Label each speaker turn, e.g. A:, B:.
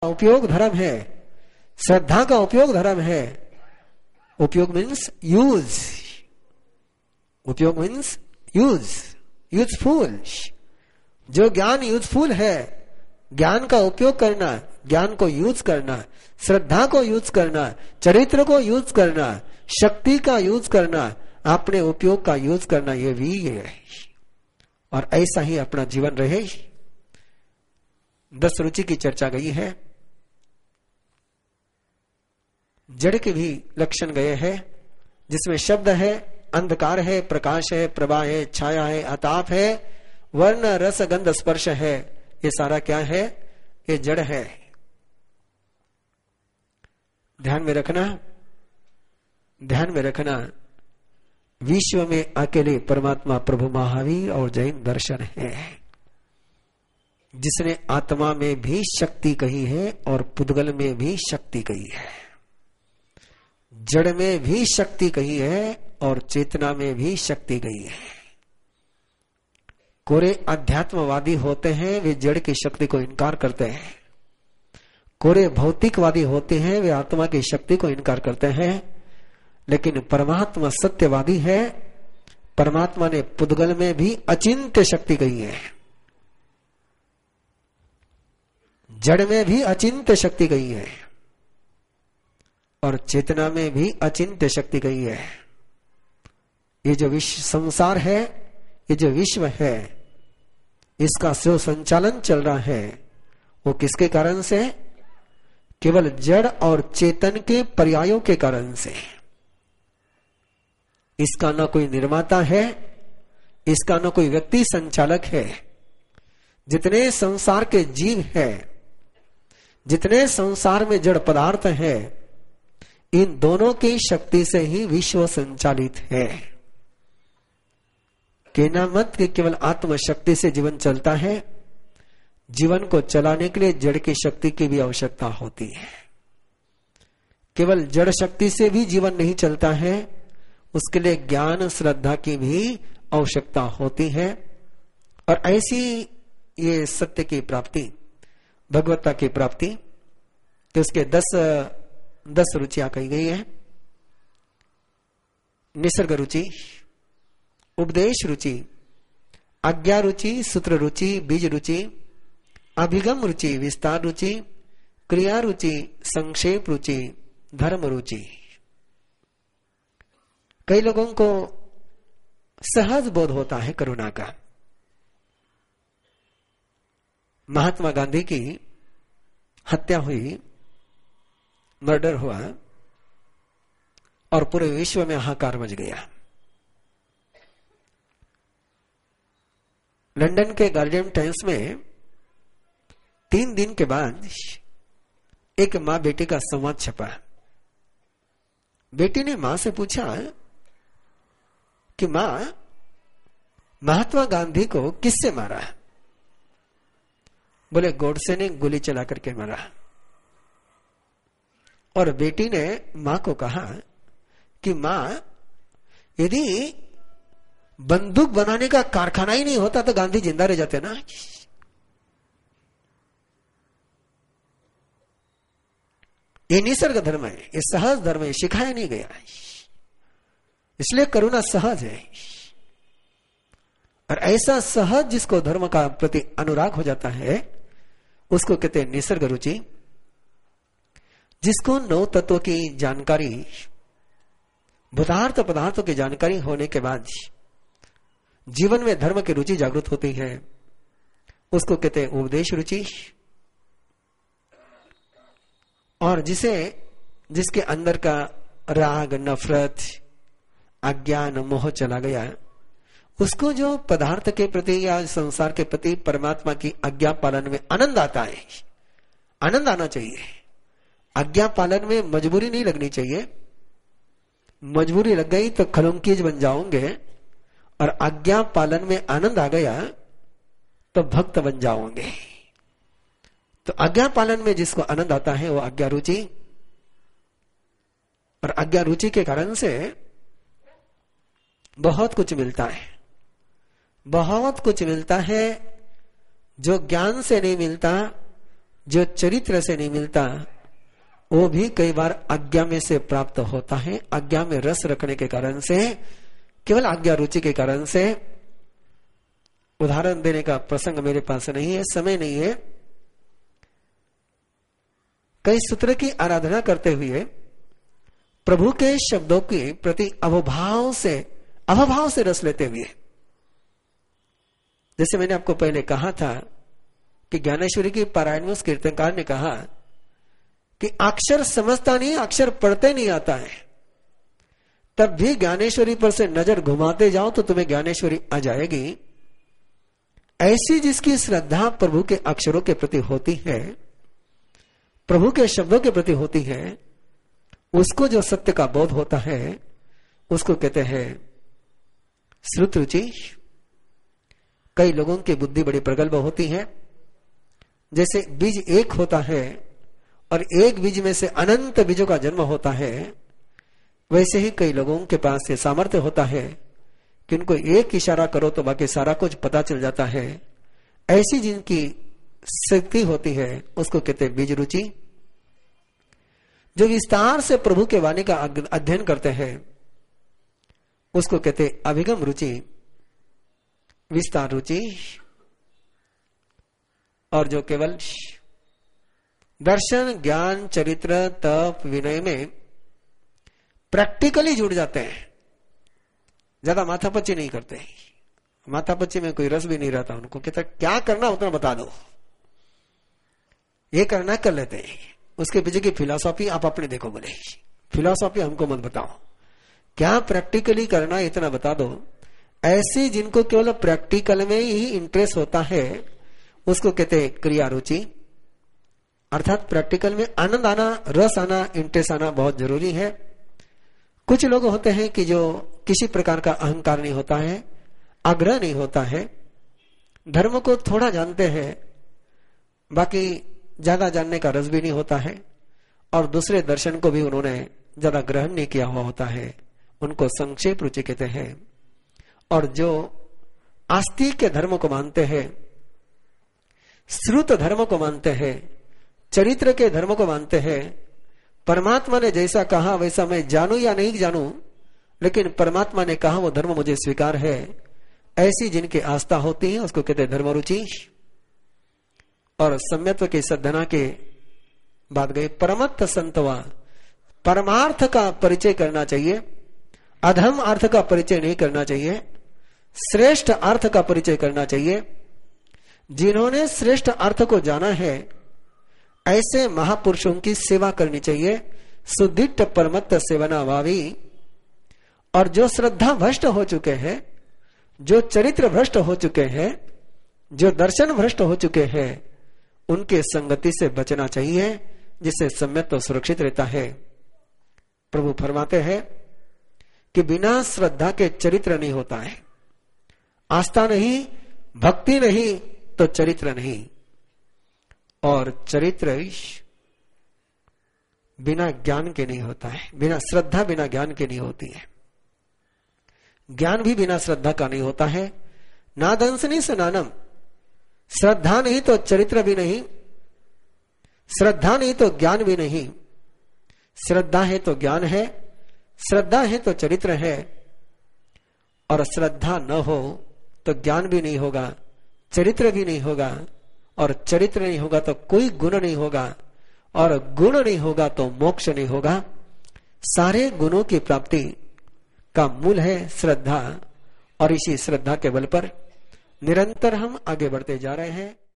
A: उपयोग धर्म है, श्रद्धा का उपयोग धर्म है। उपयोग मीन्स यूज, उपयोग मीन्स यूज, यूजफुल। जो ज्ञान यूजफुल है, ज्ञान का उपयोग करना, ज्ञान को यूज करना, श्रद्धा को यूज करना, चरित्र को यूज करना, शक्ति का यूज करना, अपने उपयोग का यूज करना, ये भी है। और ऐसा ही अपना जीवन रहे। 10 रुचि की चर्चा गई है, जड़ के भी लक्षण गए हैं, जिसमें शब्द है, अंधकार है, प्रकाश है, प्रभा है, छाया है, अताप है, वर्ण रस गंध स्पर्श है। ये सारा क्या है? ये जड़ है। ध्यान में रखना, ध्यान में रखना, विश्व में अकेले परमात्मा प्रभु महावीर और जैन दर्शन है, जिसने आत्मा में भी शक्ति कही है और पुद्गल में भी शक्ति कही है, जड़ में भी शक्ति कही है और चेतना में भी शक्ति कही है। कोरे अध्यात्मवादी होते हैं, वे जड़ की शक्ति को इनकार करते हैं। कोरे भौतिकवादी होते हैं, वे आत्मा की शक्ति को इनकार करते हैं। लेकिन परमात्मा सत्यवादी है, परमात्मा ने पुद्गल में भी अचिंत्य शक्ति कही है, जड़ में भी अचिंत्य शक्ति कही है और चेतना में भी अचिंत्य शक्ति कही है। ये जो विश्व संसार है, ये जो विश्व है, इसका जो संचालन चल रहा है वो किसके कारण से? केवल जड़ और चेतन के पर्यायों के कारण से। इसका न कोई निर्माता है, इसका न कोई व्यक्ति संचालक है। जितने संसार के जीव है, जितने संसार में जड़ पदार्थ है, इन दोनों की शक्ति से ही विश्व संचालित है। कहना मत कि केवल आत्म शक्ति से जीवन चलता है। जीवन को चलाने के लिए जड़ की शक्ति की भी आवश्यकता होती है। केवल जड़ शक्ति से भी जीवन नहीं चलता है, उसके लिए ज्ञान श्रद्धा की भी आवश्यकता होती है। और ऐसी ये सत्य की प्राप्ति, भगवत्ता की प्राप्ति, तो उसके 10 रुचियां कही गई है। निसर्ग रुचि, उपदेश रुचि, आज्ञा रुचि, सूत्र रुचि, बीज रुचि, अभिगम रुचि, विस्तार रुचि, क्रिया रुचि, संक्षेप रुचि, धर्म रुचि। कई लोगों को सहज बोध होता है करुणा का। महात्मा गांधी की हत्या हुई, मर्डर हुआ और पूरे विश्व में हाहाकार मच गया। लंदन के गार्डियन टाइम्स में 3 दिन के बाद एक मां बेटी का संवाद छपा। बेटी ने मां से पूछा कि मां, महात्मा गांधी को किससे मारा? बोले गोडसे ने गोली चला करके मारा। और बेटी ने मां को कहा कि मां, यदि बंदूक बनाने का कारखाना ही नहीं होता तो गांधी जिंदा रह जाते ना। ये निसर्ग धर्म है, ये सहज धर्म है, सिखाया नहीं गया, इसलिए करुणा सहज है। और ऐसा सहज जिसको धर्म का प्रति अनुराग हो जाता है, उसको कहते हैं निसर्ग रुचि। जिसको 9 तत्वों की जानकारी, भूतार्थ पदार्थों की जानकारी होने के बाद जीवन में धर्म की रुचि जागृत होती है, उसको कहते हैं उपदेश रुचि। और जिसके अंदर का राग, नफरत, अज्ञान, मोह चला गया, उसको जो पदार्थ के प्रति या संसार के प्रति परमात्मा की आज्ञा पालन में आनंद आता है, आनंद आना चाहिए। आज्ञा पालन में मजबूरी नहीं लगनी चाहिए। मजबूरी लग गई तो खलुंकीज बन जाओगे, और आज्ञा पालन में आनंद आ गया तो भक्त बन जाओगे। तो आज्ञा पालन में जिसको आनंद आता है वो आज्ञा रुचि। और आज्ञा रुचि के कारण से बहुत कुछ मिलता है, बहुत कुछ मिलता है जो ज्ञान से नहीं मिलता, जो चरित्र से नहीं मिलता वो भी कई बार आज्ञा में से प्राप्त होता है। आज्ञा में रस रखने के कारण से, केवल आज्ञा रुचि के कारण से। उदाहरण देने का प्रसंग मेरे पास नहीं है, समय नहीं है। कई सूत्र की आराधना करते हुए प्रभु के शब्दों के प्रति अवभाव से रस लेते हुए, जैसे मैंने आपको पहले कहा था कि ज्ञानेश्वरी की पारायण में उस कीर्तनकार ने कहा कि अक्षर समझता नहीं, अक्षर पढ़ते नहीं आता है, तब भी ज्ञानेश्वरी पर से नजर घुमाते जाओ तो तुम्हें ज्ञानेश्वरी आ जाएगी। ऐसी जिसकी श्रद्धा प्रभु के अक्षरों के प्रति होती है, प्रभु के शब्दों के प्रति होती है, उसको जो सत्य का बोध होता है उसको कहते हैं श्रुत रुचि। कई लोगों की बुद्धि बड़ी प्रगल्भ होती है। जैसे बीज एक होता है और एक बीज में से अनंत बीजों का जन्म होता है, वैसे ही कई लोगों के पास ये सामर्थ्य होता है कि उनको एक इशारा करो तो बाकी सारा कुछ पता चल जाता है। ऐसी जिनकी शक्ति होती है उसको कहते हैं बीज रुचि। जो विस्तार से प्रभु के वाणी का अध्ययन करते हैं उसको कहते हैं अभिगम रुचि, विस्तार रुचि। और जो केवल दर्शन, ज्ञान, चरित्र, तप, विनय में प्रैक्टिकली जुड़ जाते हैं, ज्यादा माथापच्ची नहीं करते। माथापच्ची में कोई रस भी नहीं रहता उनको। कहता क्या करना उतना बता दो, ये करना कर लेते हैं। उसके पीछे की फिलॉसफी आप अपने देखो, बोले फिलॉसफी हमको मत बताओ, क्या प्रैक्टिकली करना इतना बता दो। ऐसे जिनको केवल प्रैक्टिकल में ही इंटरेस्ट होता है उसको कहते हैं क्रिया रुचि। अर्थात प्रैक्टिकल में आनंद आना, रस आना, इंटरेस्ट आना बहुत जरूरी है। कुछ लोग होते हैं कि जो किसी प्रकार का अहंकार नहीं होता है, आग्रह नहीं होता है, धर्म को थोड़ा जानते हैं, बाकी ज्यादा जानने का रस भी नहीं होता है, और दूसरे दर्शन को भी उन्होंने ज्यादा ग्रहण नहीं किया हुआ होता है, उनको संक्षेप रुचि कहते हैं। और जो आस्तिक के धर्म को मानते हैं, श्रुत धर्म को मानते हैं, चरित्र के धर्म को मानते हैं, परमात्मा ने जैसा कहा वैसा मैं जानू या नहीं जानू, लेकिन परमात्मा ने कहा वो धर्म मुझे स्वीकार है, ऐसी जिनकी आस्था होती है उसको कहते हैं धर्म रुचि। और सम्यत्व की सद्धना के बाद गए परमत्थ संतवा। परमार्थ का परिचय करना चाहिए, अधम अर्थ का परिचय नहीं करना चाहिए, श्रेष्ठ अर्थ का परिचय करना चाहिए। जिन्होंने श्रेष्ठ अर्थ को जाना है ऐसे महापुरुषों की सेवा करनी चाहिए। सुदिट्ठ परमत्त सेवना भावी। और जो श्रद्धा भ्रष्ट हो चुके हैं, जो चरित्र भ्रष्ट हो चुके हैं, जो दर्शन भ्रष्ट हो चुके हैं, उनके संगति से बचना चाहिए, जिससे सम्यत्व सुरक्षित रहता है। प्रभु फरमाते हैं कि बिना श्रद्धा के चरित्र नहीं होता है। आस्था नहीं, भक्ति नहीं तो चरित्र नहीं। और चरित्र बिना ज्ञान के नहीं होता है, बिना श्रद्धा बिना ज्ञान के नहीं होती है। ज्ञान भी बिना श्रद्धा का नहीं होता है। नादंसनी स्नानम। श्रद्धा नहीं तो चरित्र भी नहीं, श्रद्धा नहीं तो ज्ञान भी नहीं। श्रद्धा है तो ज्ञान है, श्रद्धा है तो चरित्र है। और श्रद्धा न हो तो ज्ञान भी नहीं होगा, चरित्र भी नहीं होगा, और चरित्र नहीं होगा तो कोई गुण नहीं होगा, और गुण नहीं होगा तो मोक्ष नहीं होगा। सारे गुणों की प्राप्ति का मूल है श्रद्धा, और इसी श्रद्धा के बल पर निरंतर हम आगे बढ़ते जा रहे हैं।